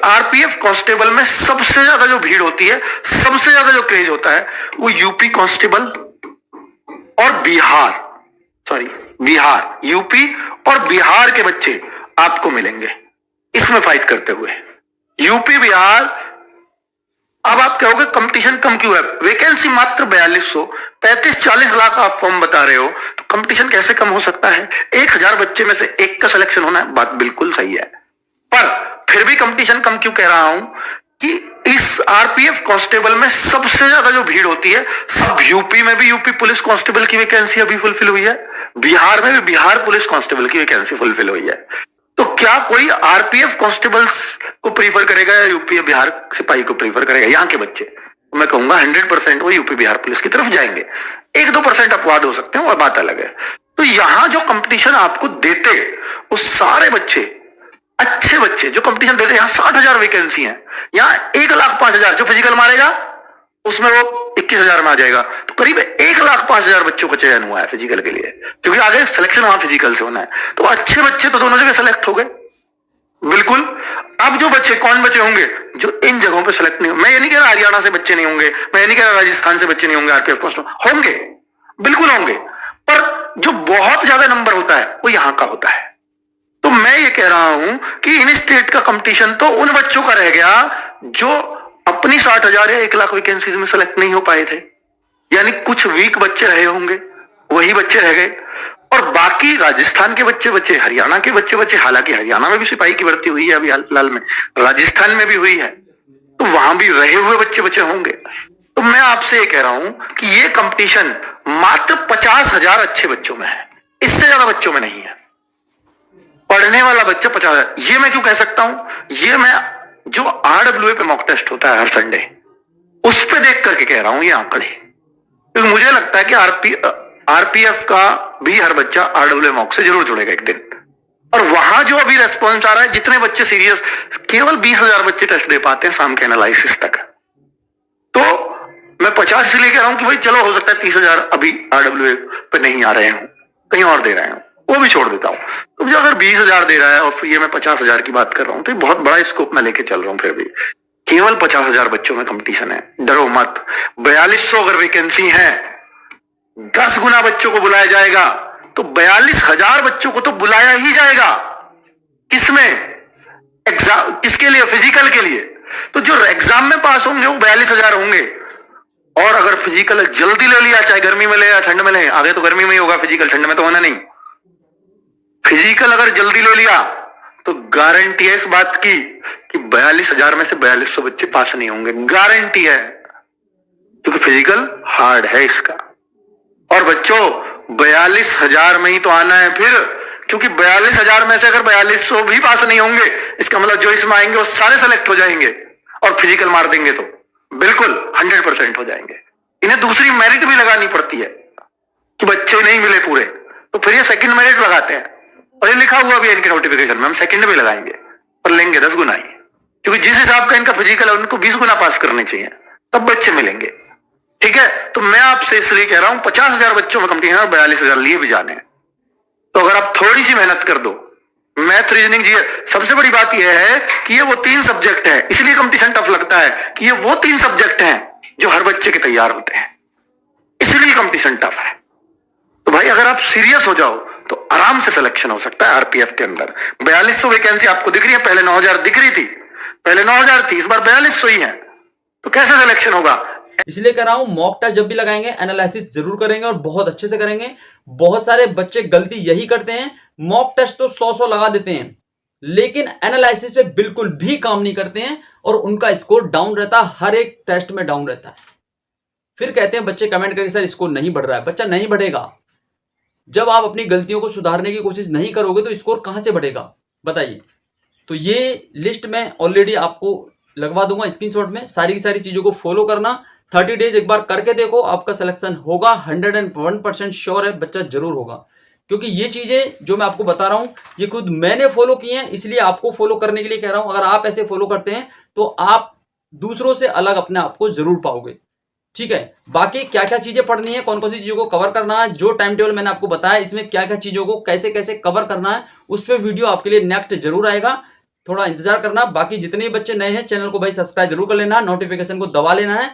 RPF constable में सबसे ज्यादा जो भीड़ होती है, सबसे ज्यादा जो क्रेज होता है, वो यूपी कांस्टेबल और बिहार, यूपी और बिहार के बच्चे आपको मिलेंगे इसमें फाइट करते हुए। यूपी बिहार, अब आप कहोगे कंपटीशन कम क्यों है? वैकेंसी मात्र 4200, 35-40 लाख आप फॉर्म बता रहे हो, तो कंपटीशन कैसे कम हो सकता है? 1000 बच्चे में से एक का सिलेक्शन होना है, बात बिल्कुल सही है, पर फिर भी कंपटीशन कम क्यों कह रहा हूं कि इस आरपीएफ कांस्टेबल में सबसे ज्यादा जो भीड़ होती है, सब यूपी में भी यूपी पुलिस कांस्टेबल की वैकेंसी अभी फुलफिल हुई है, बिहार में भी बिहार पुलिस कांस्टेबल की वैकेंसी फुलफिल हुई है। तो क्या कोई आरपीएफ कांस्टेबल्स को प्रीफर करेगा या यूपी या बिहार सिपाही को प्रीफर करेगा? यहाँ के बच्चे मैं कहूंगा 100% वो यूपी बिहार पुलिस की तरफ जाएंगे। 1-2% अपवाद हो सकते हैं, वो बात अलग है। तो यहां जो कंपटीशन आपको देते, वो सारे बच्चे, अच्छे बच्चे जो कंपटीशन देते, यहां 60,000 वैकेंसी है, यहाँ 1,05,000 जो फिजिकल मारेगा उसमें वो 21,000 में आ जाएगा। तो करीब 1,05,000 बच्चों का चयन हुआ है फिजिकल के लिए, क्योंकि आगे सिलेक्शन वहां फिजिकल से होना है। तो अच्छे बच्चे तो दोनों जगह सेलेक्ट हो गए, बिल्कुल। अब जो बच्चे, कौन बच्चे होंगे जो इन जगहों पे सेलेक्ट नहीं होंगे? मैं ये नहीं कह रहा हरियाणा से बच्चे नहीं होंगे, मैं ये नहीं कह रहा राजस्थान से बच्चे नहीं होंगे, आरपीएफ कांस्टेबल होंगे, बिल्कुल होंगे, पर जो बहुत ज्यादा नंबर होता है वो यहां का होता है। तो मैं ये कह रहा हूं कि इन स्टेट का कंपटीशन तो उन बच्चों का रह गया जो अपनी 60,000 या 1,00,000 वैकेंसीज में सेलेक्ट नहीं हो पाए थे, यानी कुछ वीक बच्चे रहे होंगे, वही बच्चे रह गए, और बाकी राजस्थान के बच्चे, हरियाणा के बच्चे, हालांकि हरियाणा में भी सिपाही की भर्ती हुई है अभी हाल फिलहाल में, राजस्थान में भी हुई है, तो वहां भी रहे हुए बच्चे होंगे। तो मैं आपसे ये कह रहा हूं कि ये कंपटीशन मात्र 50,000 अच्छे बच्चों में है, इससे ज्यादा बच्चों में नहीं है। पढ़ने वाला बच्चा 50,000, ये मैं क्यों कह सकता हूं? ये मैं जो आरडब्ल्यूए पे मॉक टेस्ट होता है हर संडे, उस पे देख करके कह रहा हूं ये आंकड़े, क्योंकि मुझे लगता है कि आरपीएफ का भी हर बच्चा आरडब्ल्यूए मॉक से जरूर जुड़ेगा एक दिन। और वहां जो अभी रेस्पॉन्स आ रहा है, जितने बच्चे सीरियस, केवल 20,000 बच्चे टेस्ट दे पाते हैं शाम के एनालिसिस तक। तो मैं 50 इसलिए कह रहा हूं कि भाई चलो हो सकता है 30,000 अभी आरडब्ल्यूए पे नहीं आ रहे हूं, कहीं और दे रहे हूं, वो भी छोड़ देता हूं। तो जो अगर 20,000 दे रहा है और फिर ये मैं 50,000 की बात कर रहा हूं, तो बहुत बड़ा स्कोप में लेके चल रहा हूं। फिर भी केवल 50,000 बच्चों में कंपटीशन है, डरो मत। 4200 अगर वैकेंसी है, 10 गुना बच्चों को बुलाया जाएगा, तो 42,000 बच्चों को तो बुलाया ही जाएगा। किसमें? एग्जाम, किसके लिए? फिजिकल के लिए। तो जो एग्जाम में पास होंगे वो 42,000 होंगे, और अगर फिजिकल जल्दी ले लिया, चाहे गर्मी में ले या ठंड में ले, आगे तो गर्मी में ही होगा फिजिकल, ठंड में तो होना नहीं, फिजिकल अगर जल्दी ले लिया तो गारंटी है इस बात की कि 42,000 में से 4200 बच्चे पास नहीं होंगे, गारंटी है, क्योंकि फिजिकल हार्ड है इसका। और बच्चों 42,000 में ही तो आना है फिर, क्योंकि 42,000 में से अगर 4200 भी पास नहीं होंगे, इसका मतलब जो इसमें आएंगे वो सारे सेलेक्ट हो जाएंगे, और फिजिकल मार देंगे तो बिल्कुल 100% हो जाएंगे। इन्हें दूसरी मेरिट भी लगानी पड़ती है कि बच्चे नहीं मिले पूरे, तो फिर ये सेकंड मेरिट लगाते हैं, और ये लिखा हुआ भी है इनके नोटिफिकेशन में, हम सेकंड भी लगाएंगे, पर लेंगे 10 गुना ही, क्योंकि जिस हिसाब का इनका फिजिकल है उनको 20 गुना पास करने चाहिए, तब बच्चे मिलेंगे। ठीक है, तो मैं आपसे इसलिए कह रहा हूं 50,000 बच्चों में कंपटीशन और 42,000 लिए भी जाने हैं। तो अगर आप थोड़ी सी मेहनत कर दो, मैथ, रीजनिंग जी, सबसे बड़ी बात यह है कि ये वो 3 सब्जेक्ट है, इसलिए कंपटीशन टफ लगता है कि ये वो 3 सब्जेक्ट हैं जो हर बच्चे के तैयार होते हैं, इसलिए कंपटीशन टफ है। तो भाई अगर आप सीरियस हो जाओ तो आराम से सिलेक्शन हो सकता है आरपीएफ के अंदर। 4200 वैकेंसी आपको दिख रही है, पहले 9,000 दिख रही थी, पहले 9,000 थी, इस बार 4200 ही है, तो कैसे सिलेक्शन होगा? इसलिए कह रहा हूं मॉक टेस्ट जब भी लगाएंगे एनालिसिस जरूर करेंगे और बहुत अच्छे से करेंगे। बहुत सारे बच्चे गलती यही करते हैं, मॉक टेस्ट तो 100 लगा देते हैं, लेकिन एनालिसिस पे बिल्कुल भी काम नहीं करते हैं और उनका स्कोर डाउन रहता है, हर एक टेस्ट में डाउन रहता है। फिर कहते हैं बच्चे कमेंट करके सर स्कोर नहीं बढ़ रहा है। बच्चा नहीं बढ़ेगा, जब आप अपनी गलतियों को सुधारने की कोशिश नहीं करोगे तो स्कोर कहां से बढ़ेगा बताइए। तो ये लिस्ट मैं ऑलरेडी आपको लगवा दूंगा स्क्रीनशॉट में, सारी की सारी चीजों को फॉलो करना, 30 डेज एक बार करके देखो, आपका सिलेक्शन होगा, 101% श्योर है बच्चा जरूर होगा। क्योंकि ये चीजें जो मैं आपको बता रहा हूं ये खुद मैंने फॉलो की हैं, इसलिए आपको फॉलो करने के लिए कह रहा हूं। अगर आप ऐसे फॉलो करते हैं तो आप दूसरों से अलग अपने आप को जरूर पाओगे। ठीक है, बाकी क्या क्या चीजें पढ़नी है, कौन कौन सी चीजों को कवर करना है, जो टाइम टेबल मैंने आपको बताया, इसमें क्या क्या चीजों को कैसे कैसे कवर करना है, उस पर वीडियो आपके लिए नेक्स्ट जरूर आएगा। थोड़ा इंतजार करना। बाकी जितने भी बच्चे नए हैं चैनल को भाई सब्सक्राइब जरूर कर लेना, नोटिफिकेशन को दबा लेना है